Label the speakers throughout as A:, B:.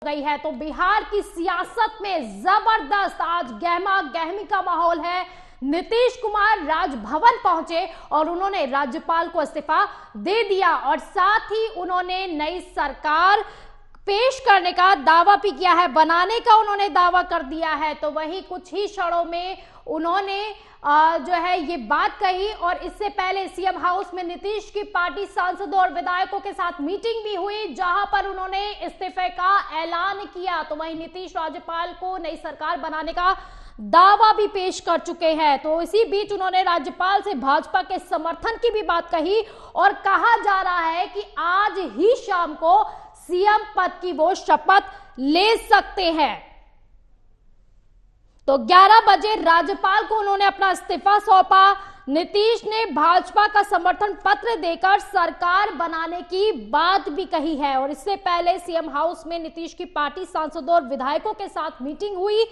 A: गई है। तो बिहार की सियासत में जबरदस्त आज गहमा गहमी का माहौल है। नीतीश कुमार राजभवन पहुंचे और उन्होंने राज्यपाल को इस्तीफा दे दिया और साथ ही उन्होंने नई सरकार पेश करने का दावा भी किया है, बनाने का उन्होंने दावा कर दिया है। तो वही कुछ ही क्षणों में उन्होंने जो है ये बात कही और इससे पहले सीएम हाउस में नीतीश की पार्टी सांसदों और विधायकों के साथ मीटिंग भी हुई, जहां पर उन्होंने इस्तीफे का ऐलान किया। तो वही नीतीश राज्यपाल को नई सरकार बनाने का दावा भी पेश कर चुके हैं। तो इसी बीच उन्होंने राज्यपाल से भाजपा के समर्थन की भी बात कही और कहा जा रहा है कि आज ही शाम को सीएम पद की वो शपथ ले सकते हैं। तो 11 बजे राज्यपाल को उन्होंने अपना इस्तीफा सौंपा। नीतीश ने भाजपा का समर्थन पत्र देकर सरकार बनाने की बात भी कही है और इससे पहले सीएम हाउस में नीतीश की पार्टी सांसदों और विधायकों के साथ मीटिंग हुई।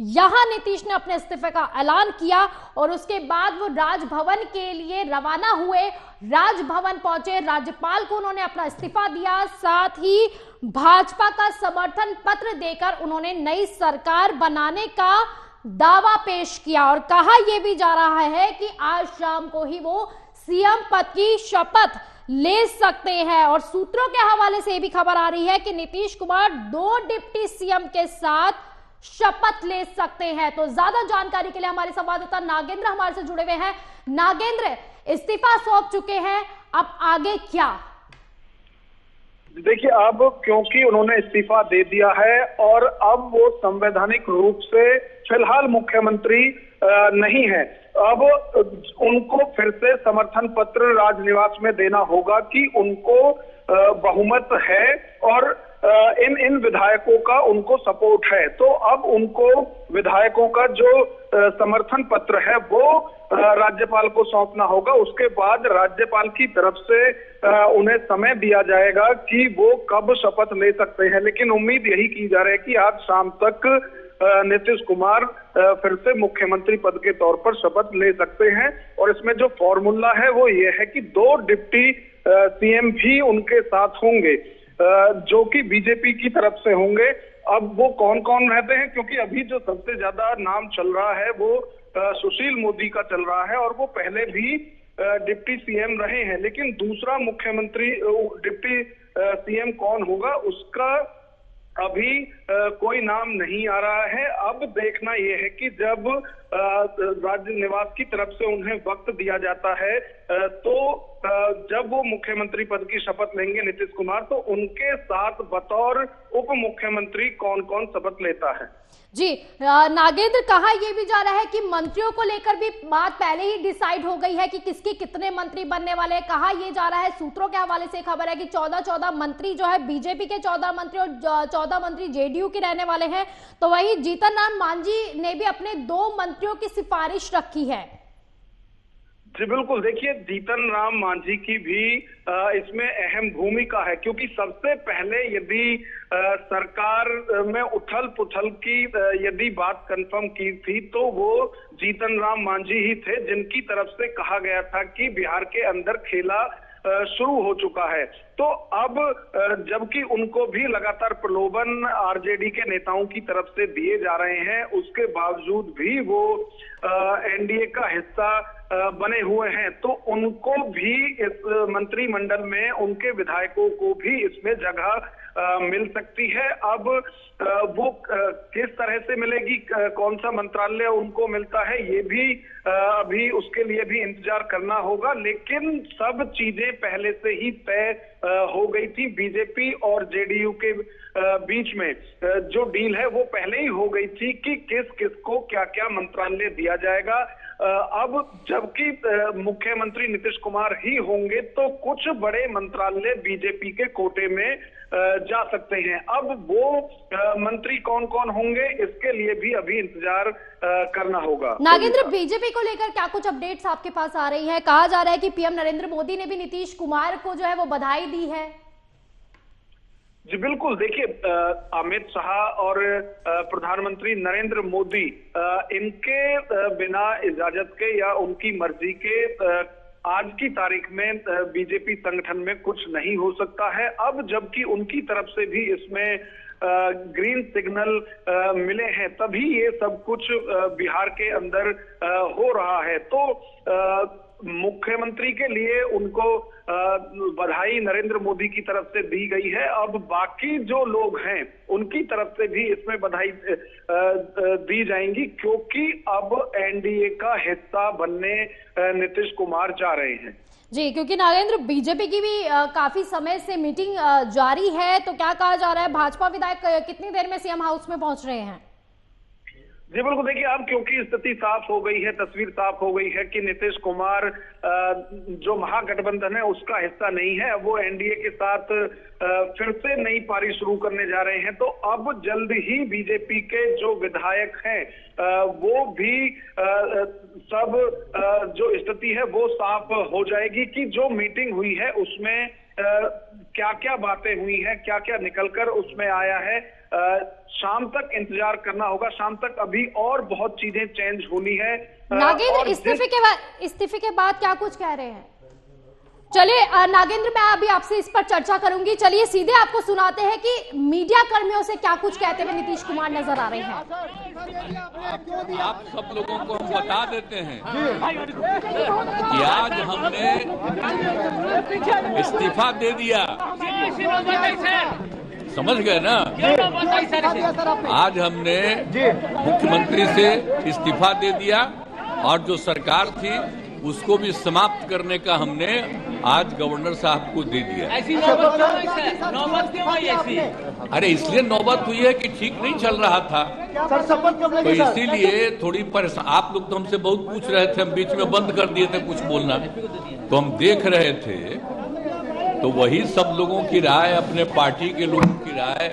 A: यहां नीतीश ने अपने इस्तीफे का ऐलान किया और उसके बाद वो राजभवन के लिए रवाना हुए। राजभवन पहुंचे, राज्यपाल को उन्होंने अपना इस्तीफा दिया, साथ ही भाजपा का समर्थन पत्र देकर उन्होंने नई सरकार बनाने का दावा पेश किया और कहा यह भी जा रहा है कि आज शाम को ही वो सीएम पद की शपथ ले सकते हैं। और सूत्रों के हवाले से भी खबर आ रही है कि नीतीश कुमार 2 डिप्टी सीएम के साथ शपथ ले सकते हैं। तो ज्यादा जानकारी के लिए हमारे संवाददाता नागेंद्र हमारे से जुड़े हुए हैं। नागेंद्र, इस्तीफा सौंप चुके हैं, अब आगे क्या?
B: देखिए, अब क्योंकि उन्होंने इस्तीफा दे दिया है और अब वो संवैधानिक रूप से फिलहाल मुख्यमंत्री नहीं है, अब उनको फिर से समर्थन पत्र राजनिवास में देना होगा कि उनको बहुमत है और इन विधायकों का उनको सपोर्ट है। तो अब उनको विधायकों का जो समर्थन पत्र है वो राज्यपाल को सौंपना होगा। उसके बाद राज्यपाल की तरफ से उन्हें समय दिया जाएगा कि वो कब शपथ ले सकते हैं। लेकिन उम्मीद यही की जा रही है कि आज शाम तक नीतीश कुमार फिर से मुख्यमंत्री पद के तौर पर शपथ ले सकते हैं। और इसमें जो फॉर्मूला है वो ये है कि 2 डिप्टी सीएम भी उनके साथ होंगे, जो कि बीजेपी की तरफ से होंगे। अब वो कौन कौन रहते हैं, क्योंकि अभी जो सबसे ज्यादा नाम चल रहा है वो सुशील मोदी का चल रहा है और वो पहले भी डिप्टी सीएम रहे हैं। लेकिन दूसरा मुख्यमंत्री डिप्टी सीएम कौन होगा उसका अभी कोई नाम नहीं आ रहा है। अब देखना यह है कि जब राज्य निवास की तरफ से उन्हें वक्त दिया जाता है तो जब वो मुख्यमंत्री पद की शपथ लेंगे नीतीश कुमार, तो उनके साथ बतौर उप मुख्यमंत्री कौन कौन शपथ लेता है।
A: जी नागेंद्र, कहा यह भी जा रहा है कि मंत्रियों को लेकर भी बात पहले ही डिसाइड हो गई है कि किसके कितने मंत्री बनने वाले हैं। कहा यह जा रहा है, सूत्रों के हवाले से खबर है कि 14 मंत्री जो है बीजेपी के 14 मंत्री और 14 मंत्री जेडीयू के रहने वाले हैं। तो वही जीतन राम मांझी ने भी अपने 2 मंत्रियों की सिफारिश रखी है।
B: जी बिल्कुल, देखिए जीतन राम मांझी की भी इसमें अहम भूमिका है, क्योंकि सबसे पहले यदि सरकार में उथल पुथल की यदि बात कंफर्म की थी तो वो जीतन राम मांझी ही थे, जिनकी तरफ से कहा गया था कि बिहार के अंदर खेला शुरू हो चुका है। तो अब जबकि उनको भी लगातार प्रलोभन आरजेडी के नेताओं की तरफ से दिए जा रहे हैं, उसके बावजूद भी वो एनडीए का हिस्सा बने हुए हैं, तो उनको भी इस मंत्रिमंडल में उनके विधायकों को भी इसमें जगह मिल सकती है। अब वो किस तरह से मिलेगी, कौन सा मंत्रालय उनको मिलता है, ये भी अभी उसके लिए भी इंतजार करना होगा। लेकिन सब चीजें पहले से ही तय हो गई थी। बीजेपी और जेडीयू के बीच में जो डील है वो पहले ही हो गई थी कि किस किस को क्या क्या मंत्रालय दिया जाएगा। अब जबकि मुख्यमंत्री नीतीश कुमार ही होंगे तो कुछ बड़े मंत्रालय बीजेपी के कोटे में जा सकते हैं। अब वो मंत्री कौन कौन होंगे इसके लिए भी अभी इंतजार करना होगा।
A: नागेंद्र, बीजेपी को लेकर क्या कुछ अपडेट्स आपके पास आ रही है? कहा जा रहा है कि पीएम नरेंद्र मोदी ने भी नीतीश कुमार को जो है वो बधाई दी है।
B: जी बिल्कुल, देखिए अमित शाह और प्रधानमंत्री नरेंद्र मोदी इनके बिना इजाजत के या उनकी मर्जी के आज की तारीख में बीजेपी संगठन में कुछ नहीं हो सकता है। अब जबकि उनकी तरफ से भी इसमें ग्रीन सिग्नल मिले हैं, तभी ये सब कुछ बिहार के अंदर हो रहा है। तो मुख्यमंत्री के लिए उनको बधाई नरेंद्र मोदी की तरफ से दी गई है। अब बाकी जो लोग हैं उनकी तरफ से भी इसमें बधाई दी जाएंगी, क्योंकि अब एनडीए का हिस्सा बनने नीतीश कुमार जा रहे हैं।
A: जी, क्योंकि नागेंद्र, बीजेपी की भी काफी समय से मीटिंग जारी है, तो क्या कहा जा रहा है, भाजपा विधायक कितनी देर में सीएम हाउस में पहुंच रहे हैं?
B: जी बिल्कुल, देखिए अब क्योंकि स्थिति साफ हो गई है, तस्वीर साफ हो गई है कि नीतीश कुमार जो महागठबंधन है उसका हिस्सा नहीं है, वो एनडीए के साथ फिर से नई पारी शुरू करने जा रहे हैं। तो अब जल्द ही बीजेपी के जो विधायक हैं वो भी सब जो स्थिति है वो साफ हो जाएगी कि जो मीटिंग हुई है उसमें क्या क्या बातें हुई हैं, क्या क्या निकलकर उसमें आया है। शाम तक इंतजार करना होगा, शाम तक अभी और बहुत चीजें चेंज होनी है।
A: नागेंद्र, इस्तीफे के बाद क्या कुछ कह रहे हैं? चलिए नागेंद्र, मैं अभी आपसे इस पर चर्चा करूंगी। चलिए सीधे आपको सुनाते हैं कि मीडिया कर्मियों से क्या कुछ कहते हुए नीतीश कुमार नजर आ रहे हैं।
C: आप सब लोगों को हम बता देते हैं कि आज हमने इस्तीफा दे दिया, समझ गए ना? आज हमने मुख्यमंत्री से इस्तीफा दे दिया और जो सरकार थी उसको भी समाप्त करने का हमने आज गवर्नर साहब को दे दिया।
D: ऐसी नौबत क्यों आई ऐसी?
C: अरे इसलिए नौबत हुई है कि ठीक नहीं चल रहा था, तो इसीलिए थोड़ी परेशान। आप लोग तो हमसे बहुत पूछ रहे थे, हम बीच में बंद कर दिए थे कुछ बोलना, तो हम देख रहे थे, तो वही सब लोगों की राय, अपने पार्टी के लोगों की राय,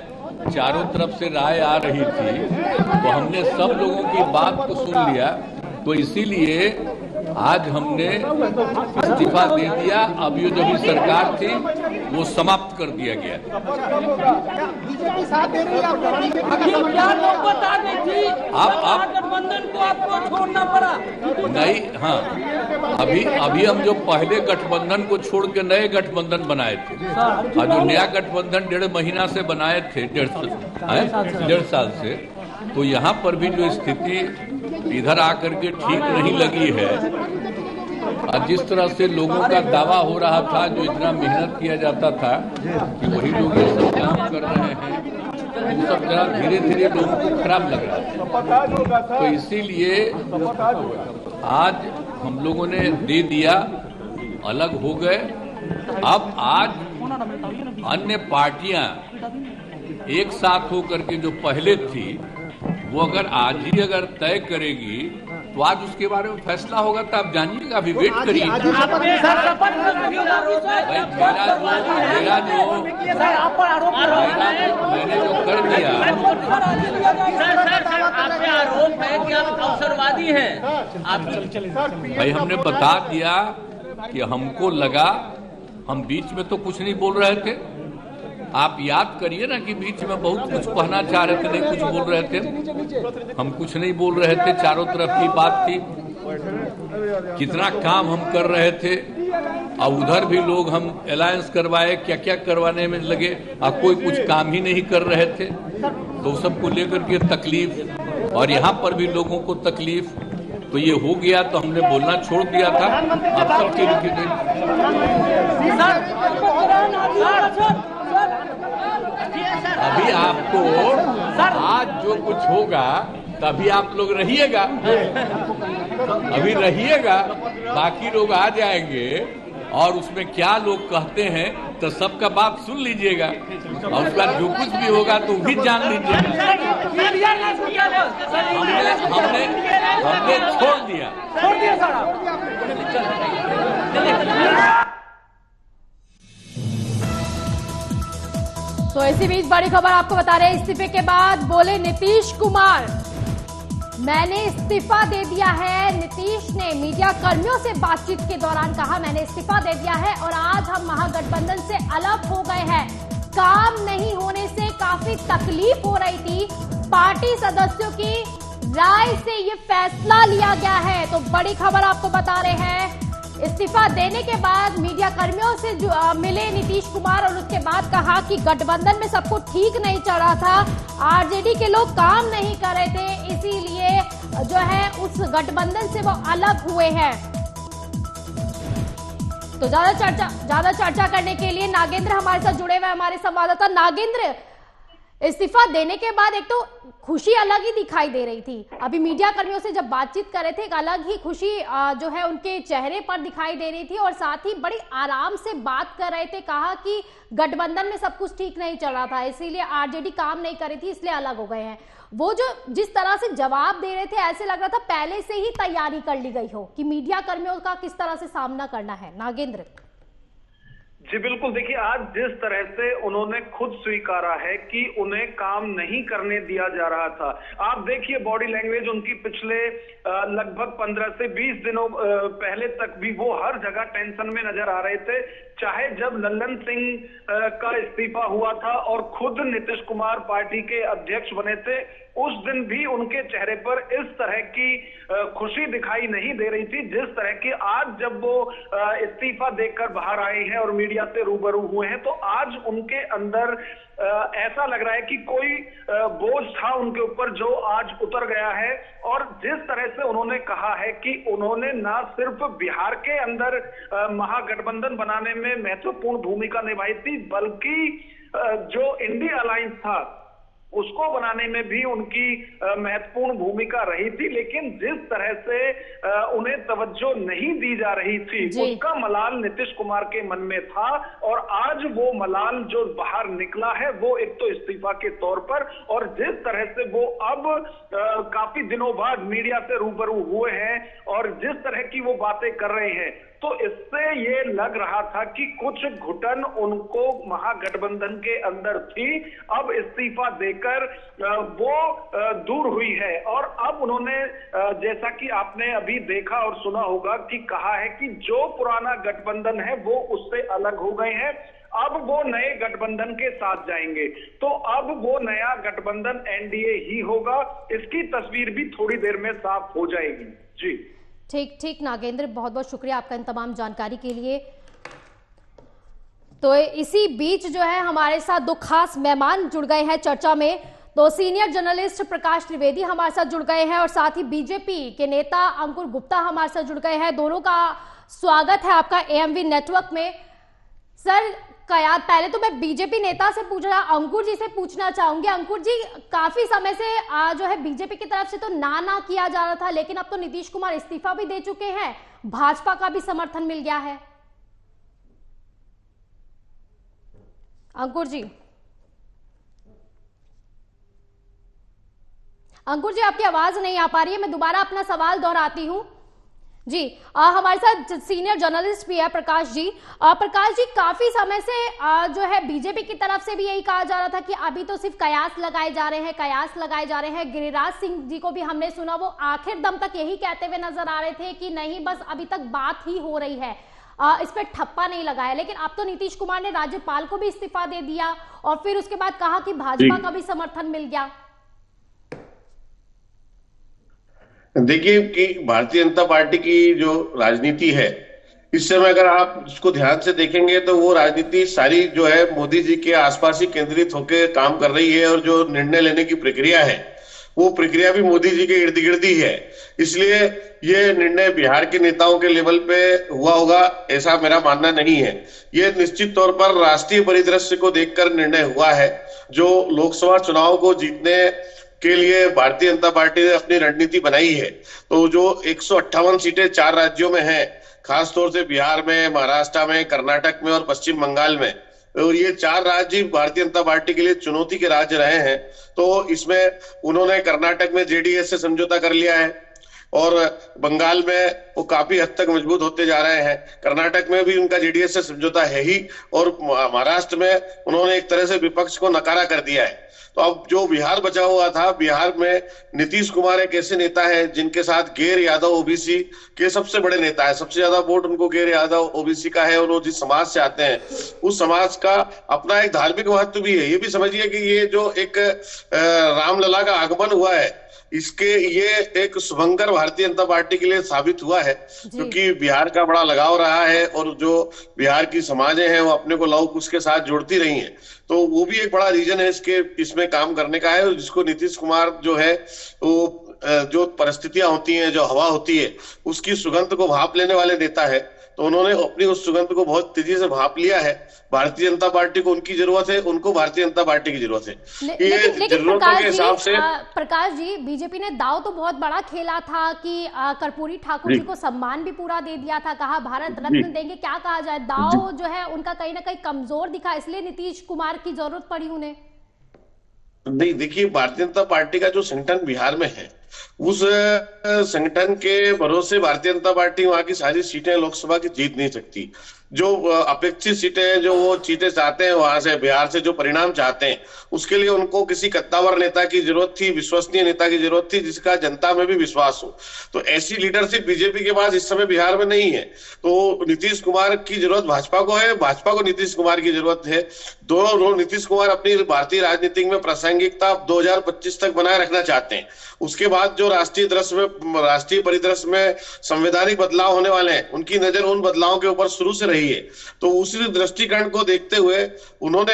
C: चारों तरफ से राय आ रही थी, तो हमने सब लोगों की बात को सुन लिया। तो इसीलिए आज हमने इस्तीफा दे दिया। अब ये जो भी सरकार थी वो समाप्त कर दिया गया। आप
D: गठबंधन को आपको छोड़ना पड़ा
C: नहीं? हाँ, अभी हम जो पहले गठबंधन को छोड़ के नए गठबंधन बनाए थे, और जो नया गठबंधन 1.5 महीना से बनाए थे, 1.5 साल से, तो यहाँ पर भी जो स्थिति इधर आकर के ठीक नहीं लगी है, और जिस तरह से लोगों का दावा हो रहा था, जो इतना मेहनत किया जाता था कि वही लोग ये सब काम कर रहे हैं, वो सब जरा धीरे धीरे लोगों को खराब लग रहा है। तो इसीलिए आज हम लोगों ने दे दिया, अलग हो गए। अब आज अन्य पार्टियां एक साथ होकर के जो पहले थी वो अगर आज ही अगर तय करेगी तो आज उसके बारे में फैसला होगा, तो आप जानिएगा, अभी वेट करिए। मैंने जो कर दिया,
D: आरोप है कि आप अवसरवादी हैं।
C: भाई हमने बता दिया कि हमको लगा, हम बीच में तो कुछ नहीं बोल रहे थे। आप याद करिए ना कि बीच में बहुत कुछ कहना चाह रहे थे, नहीं कुछ बोल रहे थे, हम कुछ नहीं बोल रहे थे, चारों तरफ की बात थी, कितना काम हम कर रहे थे, और उधर भी लोग हम अलायंस करवाए, क्या क्या करवाने में लगे, और कोई कुछ काम ही नहीं कर रहे थे, तो सबको लेकर के तकलीफ, और यहाँ पर भी लोगों को तकलीफ, तो ये हो गया, तो हमने बोलना छोड़ दिया था। आप सबके लिखे अभी आपको आज जो कुछ होगा तभी आप लोग रहिएगा, अभी रहिएगा, बाकी लोग आ जाएंगे और उसमें क्या लोग कहते हैं तो सबका बात सुन लीजिएगा, और उसका जो कुछ भी होगा तो भी जान लीजिएगा। हमने छोड़ दिया।
A: तो इसी बीच बड़ी खबर आपको बता रहे हैं, इस्तीफे के बाद बोले नीतीश कुमार, मैंने इस्तीफा दे दिया है। नीतीश ने मीडिया कर्मियों से बातचीत के दौरान कहा, मैंने इस्तीफा दे दिया है और आज हम महागठबंधन से अलग हो गए हैं। काम नहीं होने से काफी तकलीफ हो रही थी, पार्टी सदस्यों की राय से ये फैसला लिया गया है। तो बड़ी खबर आपको बता रहे हैं, इस्तीफा देने के बाद मीडिया कर्मियों से मिले नीतीश कुमार और उसके बाद कहा कि गठबंधन में सब कुछ ठीक नहीं चल रहा था, आरजेडी के लोग काम नहीं कर रहे थे, इसीलिए जो है उस गठबंधन से वो अलग हुए हैं। तो ज्यादा चर्चा करने के लिए नागेंद्र हमारे साथ जुड़े हुए हमारे संवाददाता। नागेंद्र, इस्तीफा देने के बाद एक तो खुशी अलग ही दिखाई दे रही थी, अभी मीडिया कर्मियों से जब बातचीत कर रहे थे एक अलग ही खुशी जो है उनके चेहरे पर दिखाई दे रही थी और साथ ही बड़ी आराम से बात कर रहे थे। कहा कि गठबंधन में सब कुछ ठीक नहीं चल रहा था, इसीलिए आरजेडी काम नहीं कर रही थी, इसलिए अलग हो गए हैं। वो जो जिस तरह से जवाब दे रहे थे ऐसे लग रहा था पहले से ही तैयारी कर ली गई हो कि मीडिया कर्मियों का किस तरह से सामना करना है। नागेंद्र
B: जी बिल्कुल, देखिए आज जिस तरह से उन्होंने खुद स्वीकारा है कि उन्हें काम नहीं करने दिया जा रहा था, आप देखिए बॉडी लैंग्वेज उनकी पिछले लगभग 15 से 20 दिनों पहले तक भी वो हर जगह टेंशन में नजर आ रहे थे। चाहे जब लल्लन सिंह का इस्तीफा हुआ था और खुद नीतीश कुमार पार्टी के अध्यक्ष बने थे, उस दिन भी उनके चेहरे पर इस तरह की खुशी दिखाई नहीं दे रही थी जिस तरह की आज जब वो इस्तीफा देकर बाहर आए हैं और मीडिया से रूबरू हुए हैं। तो आज उनके अंदर ऐसा लग रहा है कि कोई बोझ था उनके ऊपर जो आज उतर गया है। और जिस तरह से उन्होंने कहा है कि उन्होंने ना सिर्फ बिहार के अंदर महागठबंधन बनाने में महत्वपूर्ण भूमिका निभाई थी, बल्कि जो इंडिया अलायंस था उसको बनाने में भी उनकी महत्वपूर्ण भूमिका रही थी। लेकिन जिस तरह से उन्हें तवज्जो नहीं दी जा रही थी उसका मलाल नीतीश कुमार के मन में था और आज वो मलाल जो बाहर निकला है वो एक तो इस्तीफा के तौर पर, और जिस तरह से वो अब काफी दिनों बाद मीडिया से रूबरू हुए हैं और जिस तरह की वो बातें कर रहे हैं, तो इससे ये लग रहा था कि कुछ घुटन उनको महागठबंधन के अंदर थी, अब इस्तीफा देकर वो दूर हुई है। और अब उन्होंने जैसा कि आपने अभी देखा और सुना होगा कि कहा है कि जो पुराना गठबंधन है वो उससे अलग हो गए हैं, अब वो नए गठबंधन के साथ जाएंगे। तो अब वो नया गठबंधन एनडीए ही होगा, इसकी तस्वीर भी थोड़ी देर में साफ हो जाएगी। जी
A: ठीक नागेंद्र, बहुत बहुत शुक्रिया आपका इन तमाम जानकारी के लिए। तो इसी बीच जो है हमारे साथ दो खास मेहमान जुड़ गए हैं चर्चा में। तो सीनियर जर्नलिस्ट प्रकाश त्रिवेदी हमारे साथ जुड़ गए हैं और साथ ही बीजेपी के नेता अंकुर गुप्ता हमारे साथ जुड़ गए हैं। दोनों का स्वागत है आपका एएमवी नेटवर्क में। सर पहले तो मैं बीजेपी नेता से पूछ रहा, अंकुर जी से पूछना चाहूंगी। अंकुर जी, काफी समय से जो है बीजेपी की तरफ से तो ना किया जा रहा था, लेकिन अब तो नीतीश कुमार इस्तीफा भी दे चुके हैं, भाजपा का भी समर्थन मिल गया है। अंकुर जी आपकी आवाज नहीं आ पा रही है, मैं दोबारा अपना सवाल दोहराती हूं। जी हमारे साथ सीनियर जर्नलिस्ट भी है प्रकाश जी। प्रकाश जी, काफी समय से जो है बीजेपी की तरफ से भी यही कहा जा रहा था कि अभी तो सिर्फ कयास लगाए जा रहे हैं। गिरिराज सिंह जी को भी हमने सुना, वो आखिर दम तक यही कहते हुए नजर आ रहे थे कि नहीं, बस अभी तक बात ही हो रही है, इस पर ठप्पा नहीं लगाया। लेकिन अब तो नीतीश कुमार ने राज्यपाल को भी इस्तीफा दे दिया और फिर उसके बाद कहा कि भाजपा का भी समर्थन मिल गया।
E: देखिए कि भारतीय जनता पार्टी की जो राजनीति है इस समय अगर आप उसको ध्यान से देखेंगे तो वो राजनीति सारी जो है मोदी जी के आसपास ही केंद्रित होकर काम कर रही है और जो निर्णय लेने की प्रक्रिया है वो प्रक्रिया भी मोदी जी के इर्द गिर्द ही है। इसलिए ये निर्णय बिहार के नेताओं के लेवल पे हुआ होगा ऐसा मेरा मानना नहीं है। ये निश्चित तौर पर राष्ट्रीय परिदृश्य को देखकर निर्णय हुआ है। जो लोकसभा चुनाव को जीतने के लिए भारतीय जनता पार्टी ने अपनी रणनीति बनाई है, तो जो 158 सीटें 4 राज्यों में हैं, खासतौर से बिहार में, महाराष्ट्र में, कर्नाटक में और पश्चिम बंगाल में, और ये 4 राज्य भारतीय जनता पार्टी के लिए चुनौती के राज्य रहे हैं। तो इसमें उन्होंने कर्नाटक में जेडीएस से समझौता कर लिया है और बंगाल में वो काफी हद तक मजबूत होते जा रहे हैं। कर्नाटक में भी उनका जेडीएस से समझौता है ही और महाराष्ट्र में उन्होंने एक तरह से विपक्ष को नकारा कर दिया है। तो अब जो बिहार बचा हुआ था, बिहार में नीतीश कुमार एक ऐसे नेता है जिनके साथ गैर यादव ओबीसी के सबसे बड़े नेता है, सबसे ज्यादा वोट उनको गैर यादव ओबीसी का है और वो जिस समाज से आते हैं उस समाज का अपना एक धार्मिक महत्व भी है। ये भी समझिए कि ये जो एक रामलला का आगमन हुआ है, इसके ये एक शुभंकर भारतीय जनता पार्टी के लिए साबित हुआ है, क्योंकि बिहार का बड़ा लगाव रहा है और जो बिहार की समाजें हैं वो अपने को लव कुश के साथ जोड़ती रही हैं, तो वो भी एक बड़ा रीजन है इसमें काम करने का है। जिसको नीतीश कुमार जो है वो जो परिस्थितियां होती हैं, जो हवा होती है, उसकी सुगंध को भाप लेने वाले नेता है, तो उन्होंने अपनी उस सुगंध को बहुत तेजी से भाप लिया है। भारतीय जनता पार्टी को उनकी जरूरत है, उनको भारतीय जनता पार्टी की जरूरत है।
A: लेकिन जरूरतों के हिसाब से प्रकाश जी, बीजेपी ने दाव तो बहुत बड़ा खेला था कि कर्पूरी ठाकुर जी को सम्मान भी पूरा दे दिया था, कहा भारत रत्न देंगे। क्या कहा जाए, दाव जो है उनका कहीं ना कहीं कमजोर दिखा, इसलिए नीतीश कुमार की जरूरत पड़ी उन्हें।
E: नहीं, देखिए, भारतीय जनता पार्टी का जो संगठन बिहार में है, उस संगठन के भरोसे भारतीय जनता पार्टी वहां की सारी सीटें लोकसभा की जीत नहीं सकती। जो अपेक्षित सीटें हैं, जो वो सीटें चाहते हैं वहां से, बिहार से जो परिणाम चाहते हैं, उसके लिए उनको किसी कद्दावर नेता की जरूरत थी, विश्वसनीय नेता की जरूरत थी, जिसका जनता में भी विश्वास हो। तो ऐसी लीडरशिप बीजेपी के पास इस समय बिहार में नहीं है। तो नीतीश कुमार की जरूरत भाजपा को है, भाजपा को नीतीश कुमार की जरूरत है। दोनों नीतीश कुमार अपनी भारतीय राजनीति में प्रासंगिकता 2025 तक बनाए रखना चाहते हैं। उसके बाद जो राष्ट्रीय परिदृश्य में संवैधानिक बदलाव होने वाले हैं, उनकी नजर उन बदलावों के ऊपर शुरू से रही है। तो उसी दृष्टिकोण को देखते हुए उन्होंने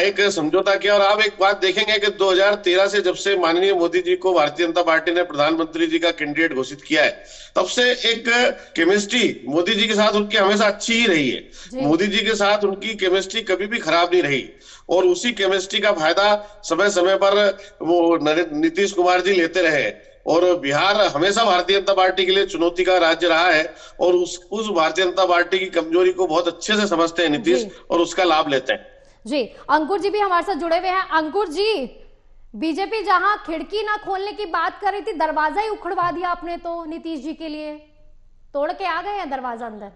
E: एक समझौता किया। और आप एक बात देखेंगे कि 2013 से जब से माननीय मोदी जी को भारतीय जनता पार्टी ने प्रधानमंत्री जी का कैंडिडेट घोषित किया है, तब से एक केमिस्ट्री मोदी जी के साथ उनकी हमेशा अच्छी ही रही है। मोदी जी के साथ उनकी केमिस्ट्री कभी भी खराब नहीं रही, और उसी केमिस्ट्री का फायदा समय समय पर वो नीतीश कुमार जी लेते रहे। और बिहार हमेशा भारतीय जनता पार्टी के लिए चुनौती का राज्य रहा है, और उस भारतीय जनता पार्टी की कमजोरी को बहुत अच्छे से समझते हैं नीतीश, और उसका लाभ लेते हैं।
A: जी, अंकुर जी भी हमारे साथ जुड़े हुए हैं। अंकुर जी, बीजेपी जहां खिड़की ना खोलने की बात कर रही थी, दरवाजा ही उखड़वा दिया आपने तो नीतीश जी के लिए, तोड़ के आ गए हैं दरवाजा अंदर।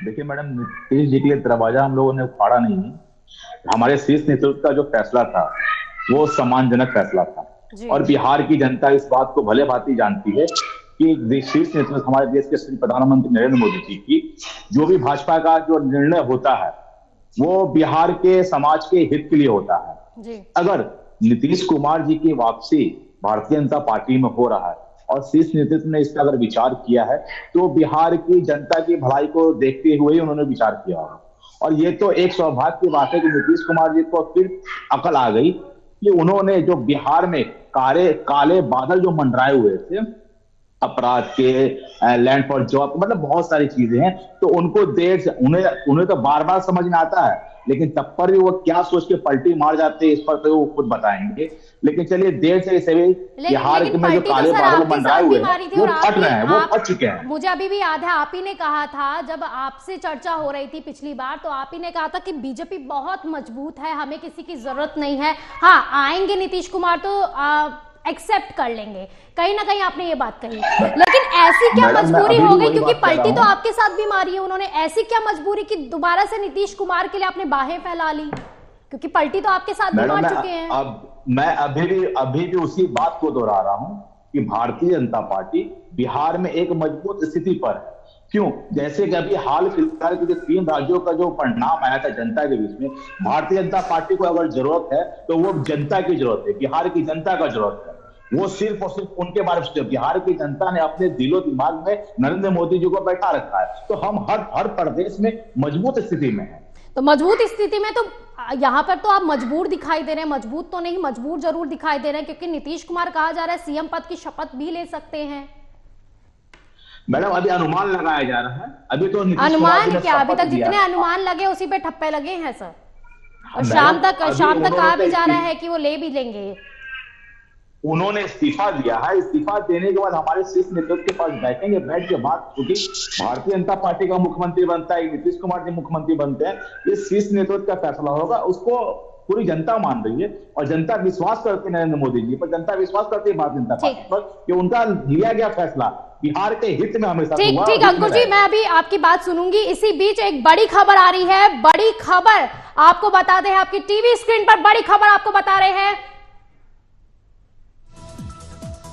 F: देखिए मैडम, नीतीश जी के लिए दरवाजा हम लोगों ने उखाड़ा नहीं है। हमारे शीर्ष नेतृत्व का जो फैसला था वो सम्मानजनक फैसला था, और बिहार की जनता इस बात को भले भांति जानती है कि शीर्ष नेतृत्व हमारे देश के श्री प्रधानमंत्री नरेंद्र मोदी जी की जो भी भाजपा का जो निर्णय होता है वो बिहार के समाज के हित के लिए होता है। अगर नीतीश कुमार जी की वापसी भारतीय जनता पार्टी में हो रहा है और शीर्ष नेतृत्व ने इसका अगर विचार किया है, तो बिहार की जनता की भलाई को देखते हुए ही उन्होंने विचार किया होगा। और ये तो एक सौभाग्य की बात है कि नीतीश कुमार जी को फिर अकल आ गई कि उन्होंने जो बिहार में काले बादल जो मंडराए हुए थे, अपराध के, लैंड फॉर जॉब, मतलब बहुत सारी चीजें हैं, तो उनको देर से उन्हें तो बार बार समझ में आता है, लेकिन तब पर भी वो क्या सोच के पलटी मार जाते हैं इस पर तो वो खुद बताएंगे। लेकिन चलिए, देर से इसे भी बिहार में जो काले बादल मंडराए हुए हैं वो फट रहे हैं, वो फट चुके हैं।
A: मुझे अभी भी याद है, आप ही ने कहा था जब आपसे चर्चा हो रही थी पिछली बार, तो आप ही ने कहा था कि बीजेपी बहुत मजबूत है, हमें किसी की जरूरत नहीं है। हाँ, आएंगे नीतीश कुमार तो एक्सेप्ट कर लेंगे, कहीं ना कहीं आपने ये बात कही। लेकिन ऐसी क्या मजबूरी हो गई, क्योंकि पलटी तो आपके साथ भी मारी है उन्होंने, ऐसी क्या मजबूरी कि दोबारा से नीतीश कुमार के लिए आपने बाहें फैला ली, क्योंकि पलटी तो आपके साथ भी मार चुके हैं।
F: अब मैं अभी भी उसी बात को दोहरा रहा हूं कि भारतीय जनता पार्टी बिहार में एक मजबूत स्थिति पर है। क्यों? जैसे कि अभी हाल फिलहाल के 3 राज्यों का जो परिणाम आया था जनता के बीच में, भारतीय जनता पार्टी को अगर जरूरत है तो वो जनता की जरूरत है, बिहार की जनता का जरूरत है। वो सिर्फ और सिर्फ उनके बारे में, बिहार की जनता ने अपने दिलो दिमाग में नरेंद्र मोदी जी को बैठा रखा है, तो हम हर प्रदेश में मजबूत स्थिति में है।
A: तो मजबूत स्थिति में तो यहाँ पर तो आप मजबूर दिखाई दे रहे हैं, मजबूत तो नहीं, मजबूर जरूर दिखाई दे रहे हैं, क्योंकि नीतीश कुमार कहा जा रहा है सीएम पद की शपथ भी ले सकते हैं।
F: मैडम, अभी अनुमान लगाया जा रहा है, अभी तो
A: अनुमान क्या, अभी तक जितने अनुमान लगे उसी पे ठप्पे लगे हैं सर, और शाम तक कहा भी जा रहा है कि वो ले भी लेंगे।
F: उन्होंने इस्तीफा दिया है, इस्तीफा देने के बाद हमारे शीर्ष नेतृत्व के पास बैठेंगे, बैठ के बात होगी। भारतीय जनता पार्टी का मुख्यमंत्री बनता है, नीतीश कुमार जी मुख्यमंत्री बनते हैं, ये शीर्ष नेतृत्व का फैसला होगा। उसको पूरी जनता मान रही है, और जनता विश्वास करती है नरेंद्र मोदी जी पर, जनता विश्वास करती है भारतीय जनता पार्टी पर कि उनका लिया गया फैसला बिहार के हित में हमेशा हुआ।
A: ठीक अंकुर जी, मैं अभी आपकी बात सुनूंगी। इसी बीच एक बड़ी खबर आ रही है, बड़ी खबर आपको बता दें, आपकी टीवी स्क्रीन पर बड़ी खबर आपको बता रहे हैं।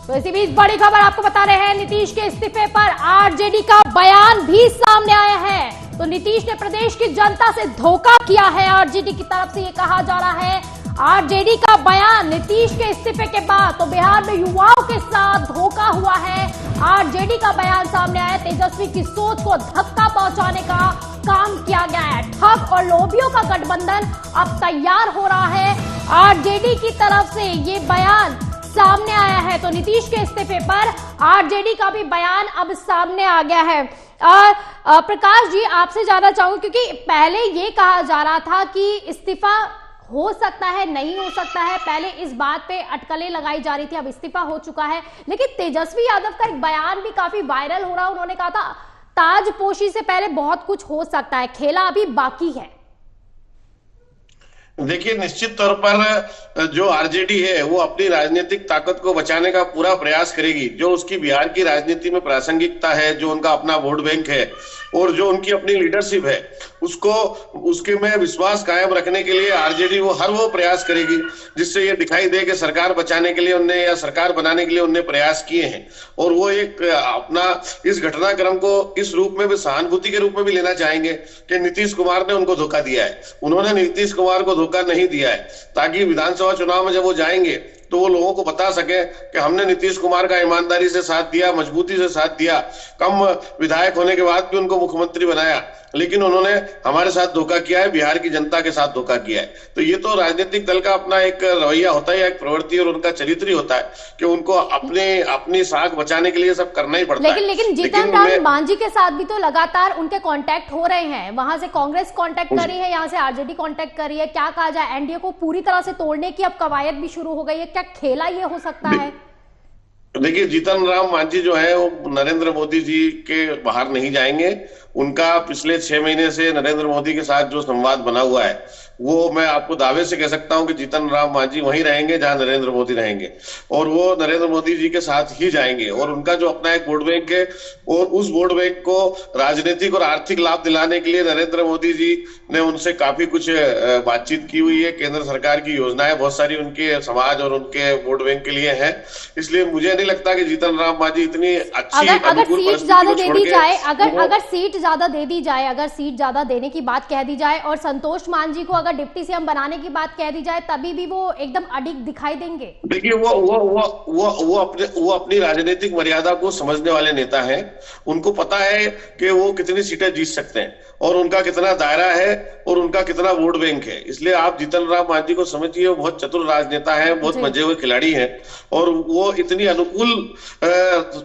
A: तो इसी बीच बड़ी खबर आपको बता रहे हैं, नीतीश के इस्तीफे पर आरजेडी का बयान भी सामने आया है। तो नीतीश ने प्रदेश की जनता से धोखा किया है, आरजेडी की तरफ से ये कहा जा रहा है। आरजेडी का बयान नीतीश के इस्तीफे के बाद तो बिहार में युवाओं के साथ धोखा हुआ है। आरजेडी का बयान सामने आया, तेजस्वी की सोच को धक्का पहुंचाने का काम किया गया है। ठग और लोभियों का गठबंधन अब तैयार हो रहा है। आरजेडी की तरफ से ये बयान सामने आया है, तो नीतीश के इस्तीफे पर आरजेडी का भी बयान अब सामने आ गया है। प्रकाश जी, आपसे जानना चाहूंगी, क्योंकि पहले ये कहा जा रहा था कि इस्तीफा हो सकता है, नहीं हो सकता है, पहले इस बात पे अटकलें लगाई जा रही थी, अब इस्तीफा हो चुका है। लेकिन तेजस्वी यादव का एक बयान भी काफी वायरल हो रहा है। उन्होंने कहा था ताजपोशी से पहले बहुत कुछ हो सकता है, खेला अभी बाकी है।
E: देखिए, निश्चित तौर पर जो आरजेडी है वो अपनी राजनीतिक ताकत को बचाने का पूरा प्रयास करेगी। जो उसकी बिहार की राजनीति में प्रासंगिकता है, जो उनका अपना वोट बैंक है और जो उनकी अपनी लीडरशिप है, उसके में विश्वास कायम रखने के लिए आरजेडी वो प्रयास करेगी जिससे ये दिखाई दे कि सरकार बचाने के लिए उनने या सरकार बनाने के लिए उनने प्रयास किए हैं। और वो एक अपना इस घटनाक्रम को इस रूप में भी सहानुभूति के रूप में भी लेना चाहेंगे कि नीतीश कुमार ने उनको धोखा दिया है। उन्होंने नीतीश कुमार को धोखा नहीं दिया है, ताकि विधानसभा चुनाव में जब वो जाएंगे तो वो लोगों को बता सके कि हमने नीतीश कुमार का ईमानदारी से साथ दिया, मजबूती से साथ दिया। कम विधायक होने के बाद भी उनको मुख्यमंत्री बनाया, लेकिन उन्होंने हमारे साथ धोखा किया है, बिहार की जनता के साथ धोखा किया है। तो ये तो राजनीतिक दल का अपना एक रवैया होता है, एक प्रवृत्ति और उनका चरित्र ही होता है कि उनको अपनी साख बचाने के लिए सब करना ही पड़ता है।
A: लेकिन जीतन राम मांझी के साथ भी तो लगातार उनके कांटेक्ट हो रहे हैं। वहां से कांग्रेस कांटेक्ट कर रही है, यहाँ से आरजेडी कांटेक्ट कर रही है। क्या कहा जाए, एनडीए को पूरी तरह से तोड़ने की अब कवायद भी शुरू हो गई है। क्या खेला ये हो सकता है?
E: देखिए, जीतन राम मांझी जो है वो नरेंद्र मोदी जी के बाहर नहीं जाएंगे। उनका पिछले 6 महीने से नरेंद्र मोदी के साथ जो संवाद बना हुआ है वो मैं आपको दावे से कह सकता हूं कि जीतन राम मांझी वहीं रहेंगे जहां नरेंद्र मोदी रहेंगे, और वो नरेंद्र मोदी जी के साथ ही जाएंगे। और उनका जो अपना एक वोट बैंक है और उस वोट बैंक को राजनीतिक और आर्थिक लाभ दिलाने के लिए नरेंद्र मोदी जी ने उनसे काफी कुछ बातचीत की हुई है। केंद्र सरकार की योजनाएं बहुत सारी उनके समाज और उनके वोट बैंक के लिए है। इसलिए मुझे नहीं लगता कि जीतन राम मांझी इतनी अच्छी
A: अगर सीट ज्यादा दे दी जाए, अगर सीट ज्यादा दे दी जाए, अगर सीट ज्यादा देने की बात कह दी जाए और संतोष मांझी को अगर डिप्टी सीएम बनाने की बात कह दी जाए, तभी भी वो एकदम अडिग दिखाई देंगे।
E: देखिए, वो अपनी राजनीतिक मर्यादा को समझने वाले नेता हैं। उनको पता है कि वो कितनी सीटें जीत सकते हैं और उनका कितना दायरा है और उनका कितना वोट बैंक है। इसलिए आप जीतन राम मांझी को समझिए, वो बहुत चतुर राजनेता है, बहुत मजे हुए खिलाड़ी हैं। और वो इतनी अनुकूल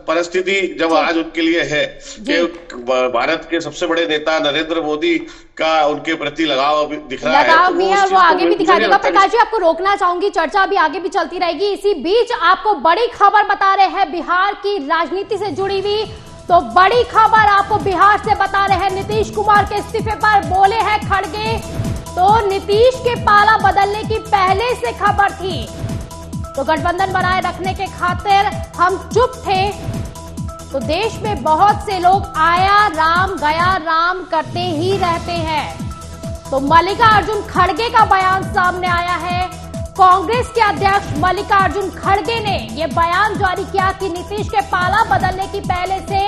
E: परिस्थिति जब आज उनके लिए है कि भारत के सबसे बड़े नेता नरेंद्र मोदी का उनके प्रति लगाव दिख रहा है,
A: तो वो आगे भी दिखा देगा। प्रकाश जी, आपको रोकना चाहूंगी, चर्चा भी आगे भी चलती रहेगी। इसी बीच आपको बड़ी खबर बता रहे हैं बिहार की राजनीति से जुड़ी हुई। तो बड़ी खबर आपको बिहार से बता रहे हैं, नीतीश कुमार के इस्तीफे पर बोले हैं खड़गे। तो नीतीश के पाला बदलने की पहले से खबर थी, तो गठबंधन बनाए रखने के खातिर हम चुप थे। तो देश में बहुत से लोग आया राम गया राम करते ही रहते हैं। तो मल्लिकार्जुन खड़गे का बयान सामने आया है। कांग्रेस के अध्यक्ष मल्लिकार्जुन खड़गे ने यह बयान जारी किया कि नीतीश के पाला बदलने की पहले से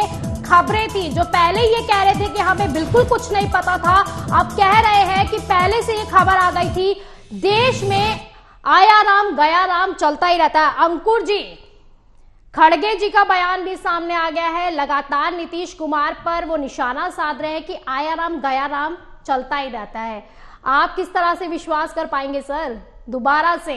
A: खबरें थी। जो पहले ये कह रहे थे कि हमें बिल्कुल कुछ नहीं पता था, अब कह रहे हैं कि पहले से ये खबर आ गई थी। देश में आया राम गया राम चलता ही रहता है। अंकुर जी, खड़गे जी का बयान भी सामने आ गया है। लगातार नीतीश कुमार पर वो निशाना साध रहे हैं कि आया राम गया राम चलता ही रहता है। आप किस तरह से विश्वास कर पाएंगे सर दोबारा से?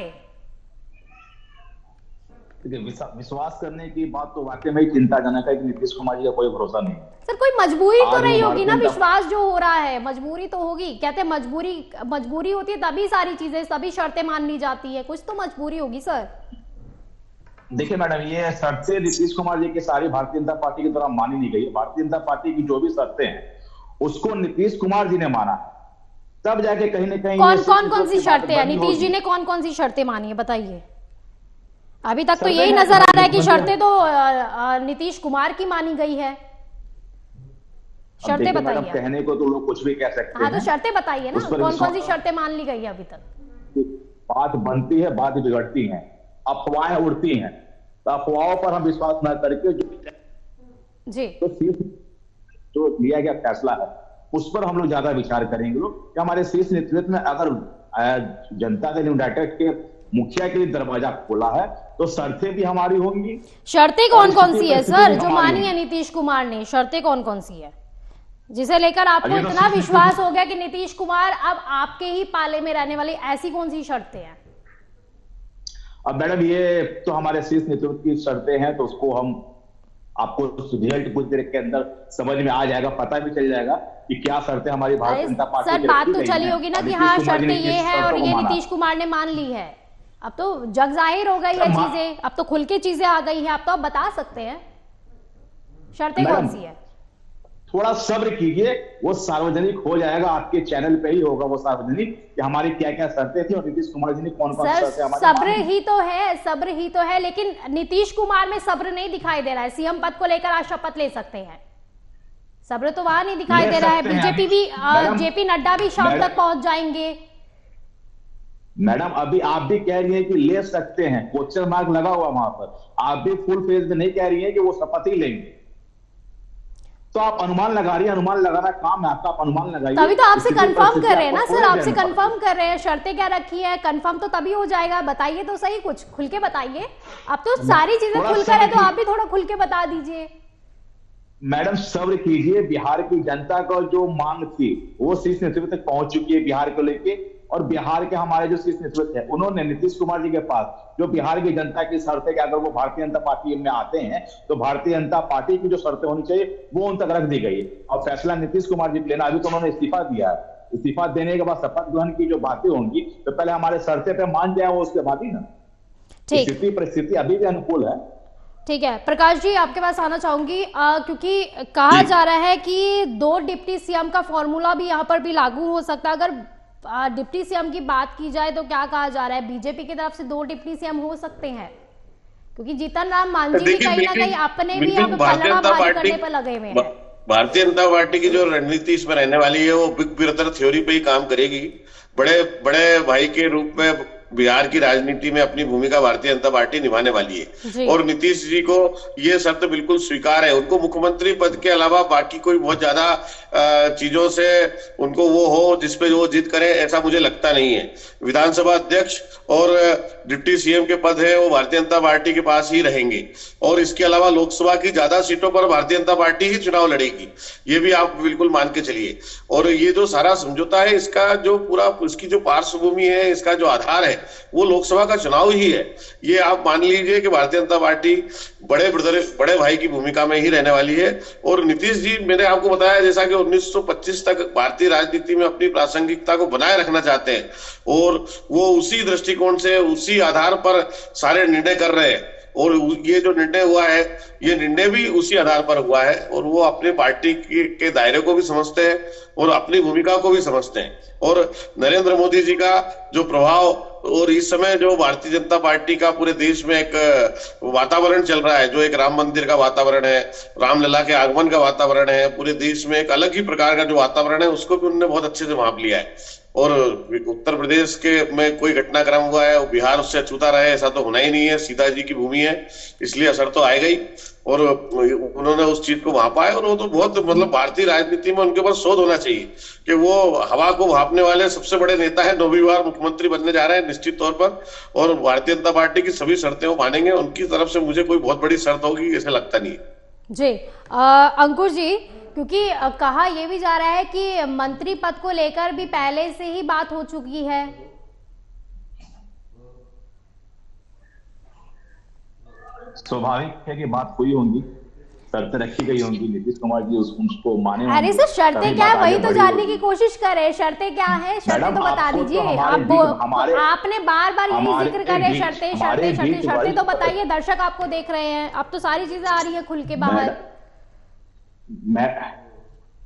F: विश्वास करने की बात तो वाकई में चिंताजनक है कि नीतीश कुमार जी का कोई भरोसा नहीं।
A: सर, कोई मजबूरी तो नहीं होगी ना? विश्वास जो हो रहा है, मजबूरी तो होगी। कहते हैं मजबूरी होती है तभी सारी चीजें, सभी शर्तें मान ली जाती है। कुछ तो मजबूरी होगी सर।
F: देखिए मैडम, ये शर्तें नीतीश कुमार जी की सारी भारतीय जनता पार्टी की तरफ मानी नहीं गई। भारतीय जनता पार्टी की जो भी शर्तें हैं उसको नीतीश कुमार जी ने माना, तब जाके कहीं ना कहीं
A: कौन सी शर्तें हैं? नीतीश जी ने कौन सी शर्तें मानी है, बताइए। अभी तक तो यही नजर आ रहा है कि शर्तें तो नीतीश कुमार की मानी गई है। शर्तें बताइए।
F: कहने को तो लोग कुछ भी कह सकते हैं।
A: हाँ, तो शर्तें बताइए ना, कौन सी शर्तें मान ली गई है अभी तक?
F: बात बनती है, बात बिगड़ती है, अफवाहें उड़ती हैं। तो अफवाहों पर हम विश्वास न करके जो लिया गया फैसला है उस पर हम लोग ज्यादा विचार करेंगे। लोग कि हमारे शीर्ष नेतृत्व में अगर जनता दल यूनाइटेड के मुखिया के लिए दरवाजा खोला है, तो शर्तें भी हमारी होंगी।
A: शर्तें कौन कौन सी है सर जो मानी है नीतीश कुमार ने? शर्तें कौन कौन सी है जिसे लेकर आपको इतना विश्वास हो गया कि नीतीश कुमार अब आपके ही पाले में रहने वाली, ऐसी कौन सी शर्तें हैं?
F: अब मैडम ये तो हमारे शीर्ष नेतृत्व की शर्तें हैं, तो उसको हम आपको रिजल्ट कुछ देर के अंदर समझ में आ जाएगा, पता भी चल जाएगा कि क्या शर्तें हमारी भारतीय जनता पार्टी
A: सर बात तो चली होगी ना कि हाँ शर्तें ये है और ये नीतीश कुमार ने मान ली है। अब तो जग जाहिर हो गई है चीजें, अब तो खुल के चीजें आ गई हैं, अब तो आप बता सकते हैं शर्तें कौन सी है?
F: थोड़ा सब्र कीजिए, वो सार्वजनिक हो जाएगा, आपके चैनल पे ही होगा वो सार्वजनिक कि हमारी क्या क्या शर्तें थी और नीतीश कुमार जी ने कौन कौन शर्तें हमारी।
A: सब्र ही तो है, लेकिन नीतीश कुमार में सब्र नहीं दिखाई दे रहा है। सीएम पद को लेकर आज शपथ ले सकते हैं, सब्र तो वहां नहीं दिखाई दे रहा है। बीजेपी भी, जेपी नड्डा भी शाम तक पहुंच जाएंगे।
F: मैडम अभी आप भी कह रही हैं कि ले सकते हैं, क्वेश्चन मार्क लगा हुआ वहां पर, आप भी फुल फेज में नहीं कह रही हैं कि वो शपथ ही लेंगे, तो आप अनुमान लगा रही है। अनुमान लगाना काम है आपका, आप अनुमान लगाइए।
A: तभी तो आपसे कंफर्म कर रहे हैं ना सर, आपसे कंफर्म कर रहे हैं शर्तें क्या रखी है। कंफर्म तो तभी हो जाएगा, बताइए तो सही, कुछ खुल के बताइए। अब तो सारी चीजें खुलकर है तो आप भी थोड़ा खुल के बता दीजिए।
F: मैडम सब्र कीजिए, बिहार की जनता का जो मांग थी वो शीर्ष नेतृत्व तक पहुंच चुकी है बिहार को लेके, और बिहार के हमारे जो शीर्ष नेतृत्व है उन्होंने नीतीश कुमार जी के पास जो बिहार की जनता की शर्तें कि अगर वो भारतीय जनता पार्टी में आते हैं तो भारतीय जनता पार्टी की जो शर्तें होनी चाहिए वो उन तक रख दी गई है। और फैसला नीतीश कुमार जी लेना, अभी तो उन्होंने इस्तीफा दिया है, इस्तीफा देने के बाद शपथ ग्रहण की जो बातें होंगी तो पहले हमारे शर्तें पे मान जाए वो, उसके बाद ही ना। स्थिति परिस्थिति अभी भी अनुकूल है।
A: ठीक है प्रकाश जी, आपके पास आना चाहूंगी क्योंकि कहा जा रहा है कि 2 डिप्टी सीएम का फॉर्मूला भी यहाँ पर भी लागू हो सकता है। अगर डिप्टी सीएम की बात की जाए तो क्या कहा जा रहा है, बीजेपी की तरफ से 2 डिप्टी सीएम हो सकते हैं, क्योंकि जीतन राम मांझी भी कहीं ना कहीं अपने भी यहाँ पे पलड़ा भारी करने पर लगे हुए हैं।
E: भारतीय जनता पार्टी की जो रणनीति इसमें रहने वाली है वो बिग ब्रदर थ्योरी पे ही काम करेगी। बड़े बड़े भाई के रूप में बिहार की राजनीति में अपनी भूमिका भारतीय जनता पार्टी निभाने वाली है, और नीतीश जी को ये शर्त बिल्कुल स्वीकार है। उनको मुख्यमंत्री पद के अलावा बाकी कोई बहुत ज्यादा चीजों से उनको वो हो जिसपे वो जिद करे, ऐसा मुझे लगता नहीं है। विधानसभा अध्यक्ष और डिप्टी सीएम के पद है वो भारतीय जनता पार्टी के पास ही रहेंगे, और इसके अलावा लोकसभा की ज्यादा सीटों पर भारतीय जनता पार्टी ही चुनाव लड़ेगी, ये भी आप बिल्कुल मान के चलिए। और ये जो सारा समझौता है इसका जो पूरा इसकी जो पार्श्वभूमि है, इसका जो आधार है वो लोकसभा का चुनाव ही है। ये आप मान लीजिए कि भारतीय जनता पार्टी बड़े भाई की भूमिका में ही रहने वाली है। और नीतीश जी, मैंने आपको बताया जैसा कि 1925 तक भारतीय राजनीति में अपनी प्रासंगिकता को बनाए रखना चाहते हैं, और वो उसी दृष्टिकोण से उसी आधार पर सारे निर्णय कर रहे हैं। और ये जो निर्णय हुआ है ये निर्णय भी उसी आधार पर हुआ है, और वो अपने पार्टी के दायरे को भी समझते हैं और अपनी भूमिका को भी समझते हैं। और नरेंद्र मोदी जी का जो प्रभाव और इस समय जो भारतीय जनता पार्टी का पूरे देश में एक वातावरण चल रहा है, जो एक राम मंदिर का वातावरण है, रामलला के आगमन का वातावरण है, पूरे देश में एक अलग ही प्रकार का जो वातावरण है उसको भी उन्होंने बहुत अच्छे से भांप लिया है। और उत्तर प्रदेश के में कोई घटनाक्रम हुआ है, बिहार उससे अछूता रहे ऐसा तो होना ही नहीं है, सीता जी की भूमि है, इसलिए असर तो आएगा ही। और उन्होंने उस चीज को भांपा है, और वो तो बहुत मतलब भारतीय राजनीति में उनके ऊपर शोध होना चाहिए कि वो हवा को भांपने वाले सबसे बड़े नेता है, 9वीं बार मुख्यमंत्री बनने जा रहे हैं निश्चित तौर पर। और भारतीय जनता पार्टी की सभी शर्तें वो मानेंगे, उनकी तरफ से मुझे कोई बहुत बड़ी शर्त होगी ऐसा लगता नहीं है।
A: जी अंकुश जी, क्योंकि कहा यह भी जा रहा है कि मंत्री पद को लेकर भी पहले से ही बात हो चुकी है।
F: स्वाभाविक है कि बात हुई होंगी, शर्तें रखी गई होंगी, नीतीश कुमार जी उसको माने।
A: अरे सर शर्तें क्या है वही तो जानने की कोशिश कर रहे हैं, शर्तें क्या है, शर्तें तो बता दीजिए। आपने बार-बार यही जिक्र कर रहे शर्तें शर्तें शर्तें शर्तें, तो बताइए, दर्शक आपको देख रहे हैं, अब तो सारी चीजें आ रही है खुल के बाहर।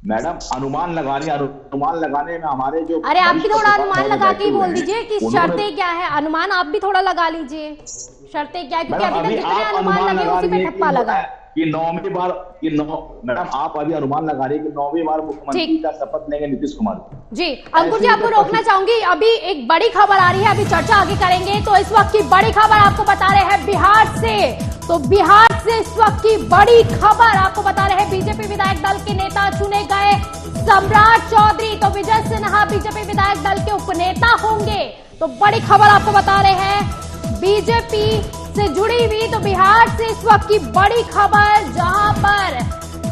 F: मैडम अनुमान लगाने में हमारे जो,
A: अरे आप भी थोड़ा अनुमान लगा के बोल दीजिए कि शर्तें क्या है, अनुमान आप भी थोड़ा लगा लीजिए, शर्तें क्या है, क्योंकि अभी तक जितने अनुमान लगे उसी पे ठप्पा लगा
F: कि 9वीं बार मैडम आप अभी अनुमान लगा रही है कि 9वीं बार मुख्यमंत्री का शपथ लेंगे नीतीश कुमार
A: जी। अंकुर जी आपको रोकना चाहूंगी, अभी एक बड़ी खबर आ रही है, अभी चर्चा आगे करेंगे। तो इस वक्त की बड़ी खबर आपको बता रहे हैं बिहार से, तो बिहार से इस वक्त की बड़ी खबर आपको बता रहे हैं, बीजेपी विधायक दल के नेता चुने गए सम्राट चौधरी। तो विजय सिन्हा बीजेपी विधायक दल के उपनेता होंगे। तो बड़ी खबर आपको बता रहे हैं बीजेपी से जुड़ी हुई। तो बिहार से इस वक्त की बड़ी खबर, जहां पर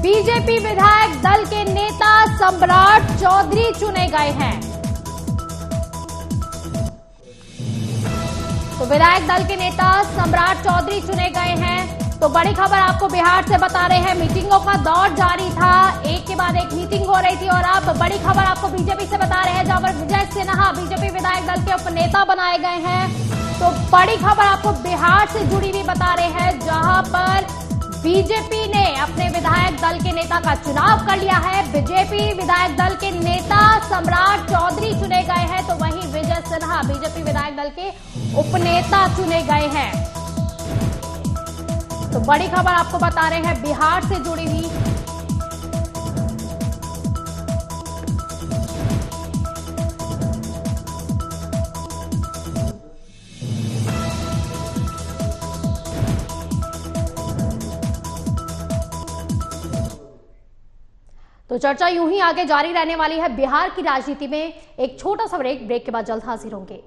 A: बीजेपी विधायक दल के नेता सम्राट चौधरी चुने गए हैं। तो विधायक दल के नेता सम्राट चौधरी चुने गए हैं। तो बड़ी खबर आपको बिहार से बता रहे हैं, मीटिंगों का दौर जारी था, एक के बाद एक मीटिंग हो रही थी और अब बड़ी खबर आपको बीजेपी से बता रहे हैं, जहां पर विजय सिन्हा बीजेपी विधायक दल के उपनेता बनाए गए हैं। तो बड़ी खबर आपको बिहार से जुड़ी हुई बता रहे हैं, जहां पर बीजेपी ने अपने विधायक दल के नेता का चुनाव कर लिया है। बीजेपी विधायक दल के नेता सम्राट चौधरी चुने गए हैं, तो वहीं विजय सिन्हा बीजेपी विधायक दल के उपनेता चुने गए हैं। तो बड़ी खबर आपको बता रहे हैं बिहार से जुड़ी हुई। तो चर्चा यूं ही आगे जारी रहने वाली है बिहार की राजनीति में। एक छोटा सा ब्रेक के बाद जल्द हाजिर होंगे।